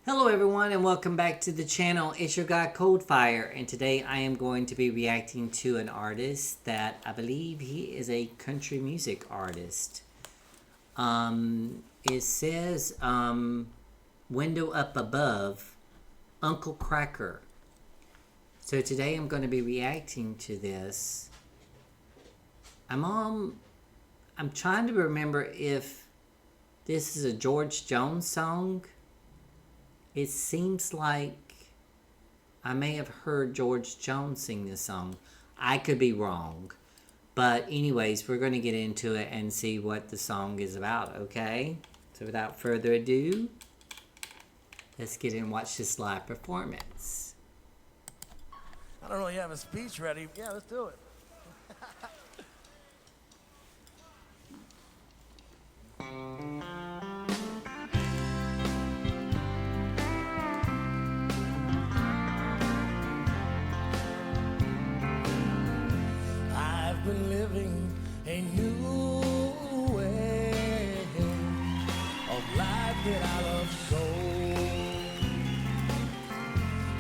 Hello everyone and welcome back to the channel. It's your guy Coldfire, and today I am going to be reacting to an artist that I believe he is a country music artist. It says Window Up Above, Uncle Kracker. So today I'm going to be reacting to this. I'm trying to remember if this is a George Jones song. It seems like I may have heard George Jones sing this song. I could be wrong. But anyways, we're going to get into it and see what the song is about, okay? So without further ado, let's get in and watch this live performance. I don't know, you have a speech ready. Yeah, let's do it. I've been living a new way of life that I love so.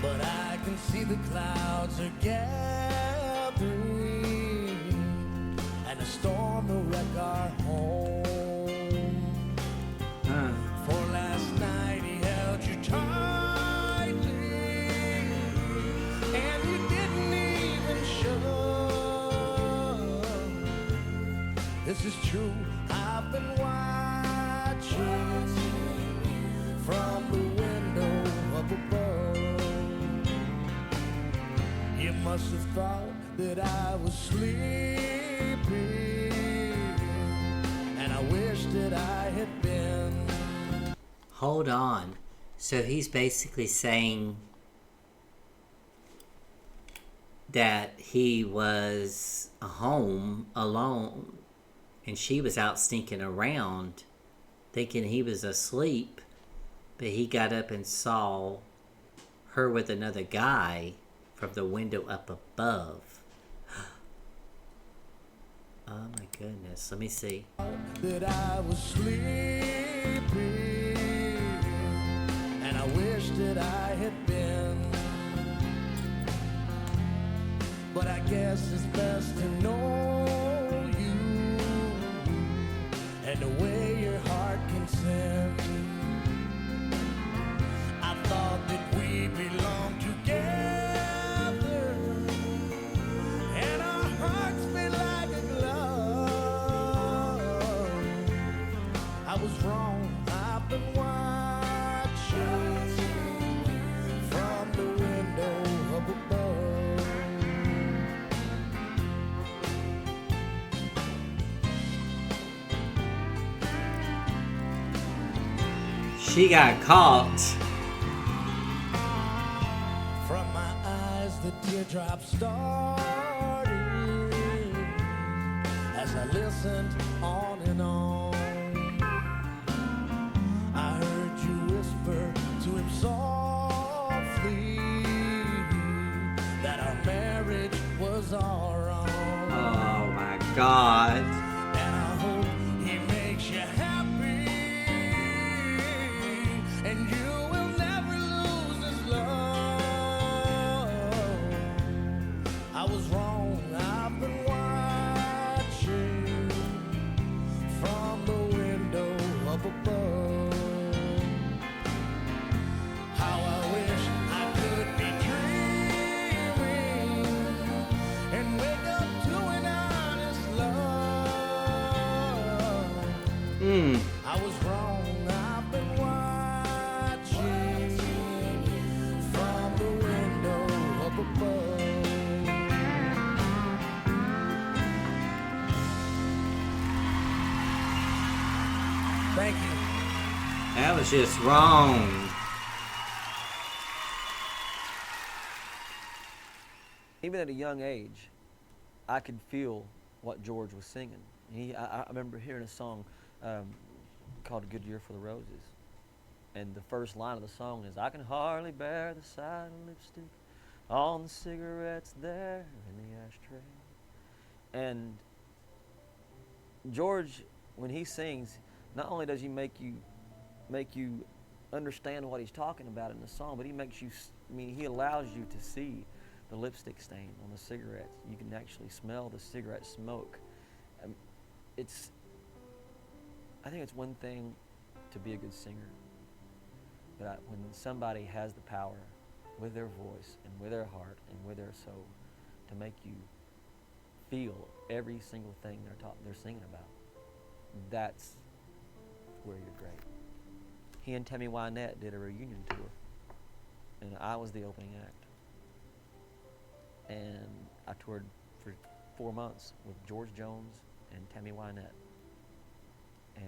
But I can see the clouds are gathering, and a storm will wreck our home. For last night he held you tightly, and you didn't even show. This is true, I've been watching from the window up above. You must have thought that I was sleeping, and I wish that I had been. Hold on. So he's basically saying that he was home alone and she was out sneaking around thinking he was asleep, but he got up and saw her with another guy from the window up above. Oh my goodness. Let me see. That I was sleeping, and I wish that I had been. But I guess it's best to know you and the way your heart can send. I thought that we belonged together, and our hearts made like a glove. I was wrong, I've been watching from the window up above. She got caught. From my eyes the teardrops started as I listened on and on. I heard you whisper to him softly that our marriage was all wrong. Oh my God. And I hope he makes you happy, and you will never lose his love. I was wrong, I've been watching from the window up above. How I wish I could be dreaming and wake up to an honest love. I was wrong, I've been watching from the window up above. Thank you. That was just wrong. Even at a young age, I could feel what George was singing. I remember hearing a song called "A Good Year for the Roses," and the first line of the song is, "I can hardly bear the sight of lipstick on the cigarettes there in the ashtray." And George, when he sings, not only does he make you understand what he's talking about in the song, but he makes you, he allows you to see the lipstick stain on the cigarettes. You can actually smell the cigarette smoke. It's, I think it's one thing to be a good singer, but when somebody has the power with their voice and with their heart and with their soul to make you feel every single thing they're singing about, that's where you're great. He and Tammy Wynette did a reunion tour, and I was the opening act. And I toured for 4 months with George Jones and Tammy Wynette. And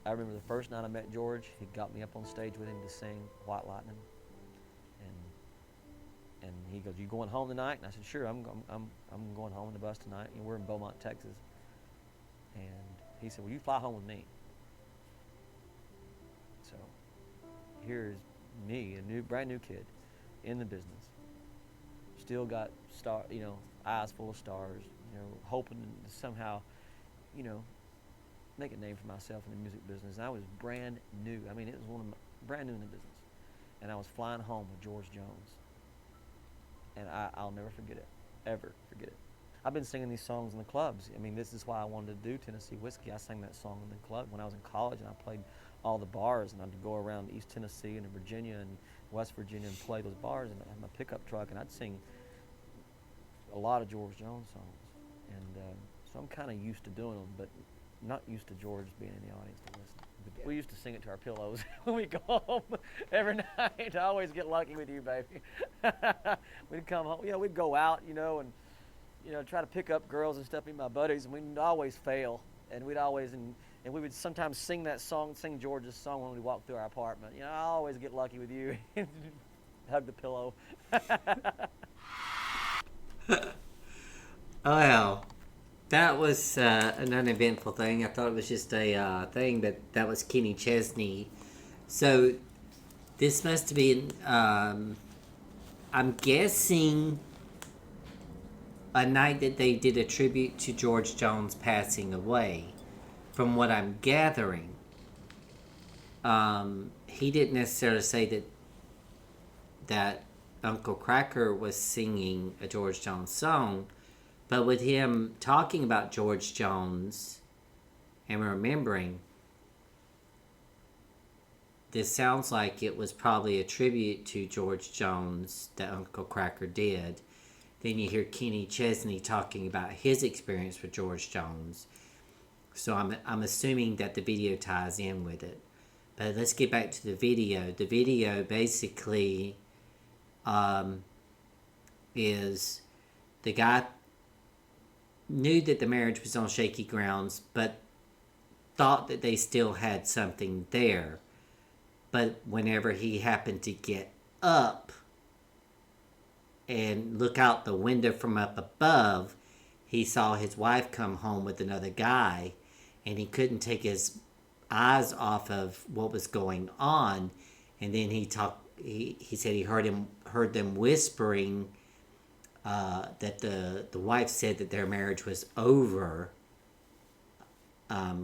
I remember the first night I met George, he got me up on stage with him to sing White Lightning. And he goes, "You going home tonight?" And I said, "Sure, I'm going home on the bus tonight." And we're in Beaumont, Texas. And he said, "Well, you fly home with me." So here's me, a brand new kid in the business. Still got eyes full of stars, hoping to somehow, make a name for myself in the music business. And I was brand new. It was brand new in the business. And I was flying home with George Jones. And I'll never forget it, ever forget it. I've been singing these songs in the clubs. This is why I wanted to do Tennessee Whiskey. I sang that song in the club when I was in college, and I played all the bars, and I'd go around East Tennessee and Virginia and West Virginia and play those bars, and I had my pickup truck, and I'd sing a lot of George Jones songs. And so I'm kind of used to doing them, but not used to George being in the audience to listen. We used to sing it to our pillows when we go home every night. I always get lucky with you, baby. We'd come home, we'd go out, and try to pick up girls and stuff, my buddies, and we'd always fail. And we'd always, and we would sometimes sing George's song when we walked through our apartment. I always get lucky with you. Hug the pillow. Well, that was an uneventful thing. I thought it was just a thing, but that was Kenny Chesney. So this must have been, I'm guessing, a night that they did a tribute to George Jones passing away. From what I'm gathering, he didn't necessarily say that Uncle Kracker was singing a George Jones song, but with him talking about George Jones and remembering, this sounds like it was probably a tribute to George Jones that Uncle Kracker did. Then you hear Kenny Chesney talking about his experience with George Jones. So I'm assuming that the video ties in with it. But let's get back to the video. The video basically is the guy knew that the marriage was on shaky grounds, but thought that they still had something there. But whenever he happened to get up and look out the window from up above, he saw his wife come home with another guy, and he couldn't take his eyes off of what was going on. And then he said he heard them whispering that the wife said that their marriage was over,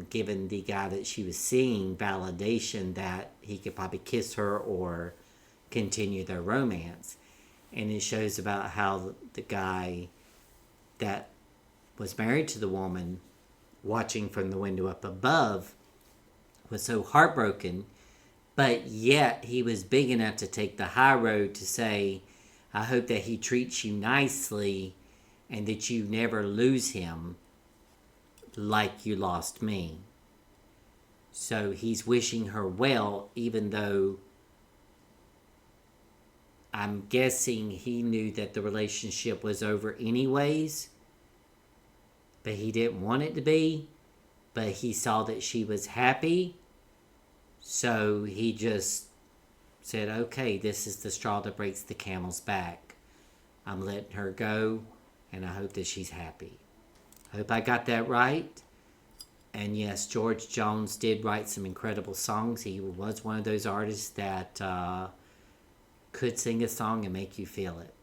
giving the guy that she was seeing validation that he could probably kiss her or continue their romance. And it shows about how the guy that was married to the woman, watching from the window up above, was so heartbroken, but yet he was big enough to take the high road to say, "I hope that he treats you nicely and that you never lose him like you lost me." So he's wishing her well, even though I'm guessing he knew that the relationship was over anyways, but he didn't want it to be. But he saw that she was happy, so he just said, "Okay, this is the straw that breaks the camel's back. I'm letting her go, and I hope that she's happy." I hope I got that right. And yes, George Jones did write some incredible songs. He was one of those artists that could sing a song and make you feel it.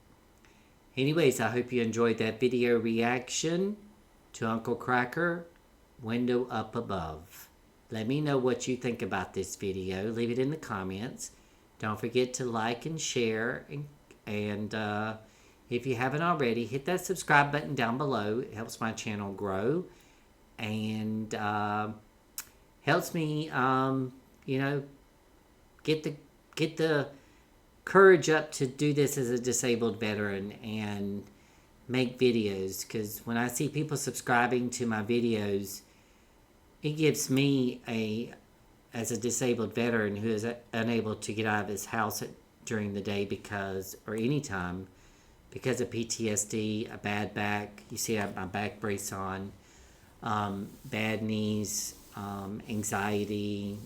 Anyways, I hope you enjoyed that video reaction to Uncle Kracker, Window Up Above. Let me know what you think about this video. Leave it in the comments. Don't forget to like and share. And if you haven't already, hit that subscribe button down below. It helps my channel grow. And helps me, get the courage up to do this as a disabled veteran and make videos. Because when I see people subscribing to my videos, it gives me as a disabled veteran who is unable to get out of his house during the day or anytime because of PTSD, a bad back. You see I have my back brace on, bad knees, anxiety,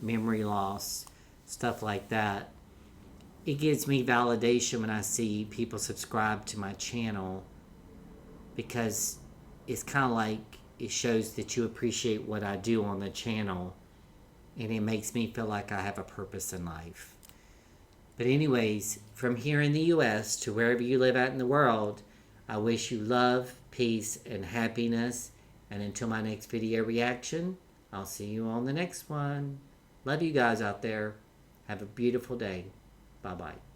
memory loss, stuff like that. It gives me validation when I see people subscribe to my channel, because it's kind of like it shows that you appreciate what I do on the channel, and it makes me feel like I have a purpose in life. But anyways, from here in the U.S. to wherever you live out in the world, I wish you love, peace, and happiness. And until my next video reaction, I'll see you on the next one. Love you guys out there. Have a beautiful day. Bye-bye.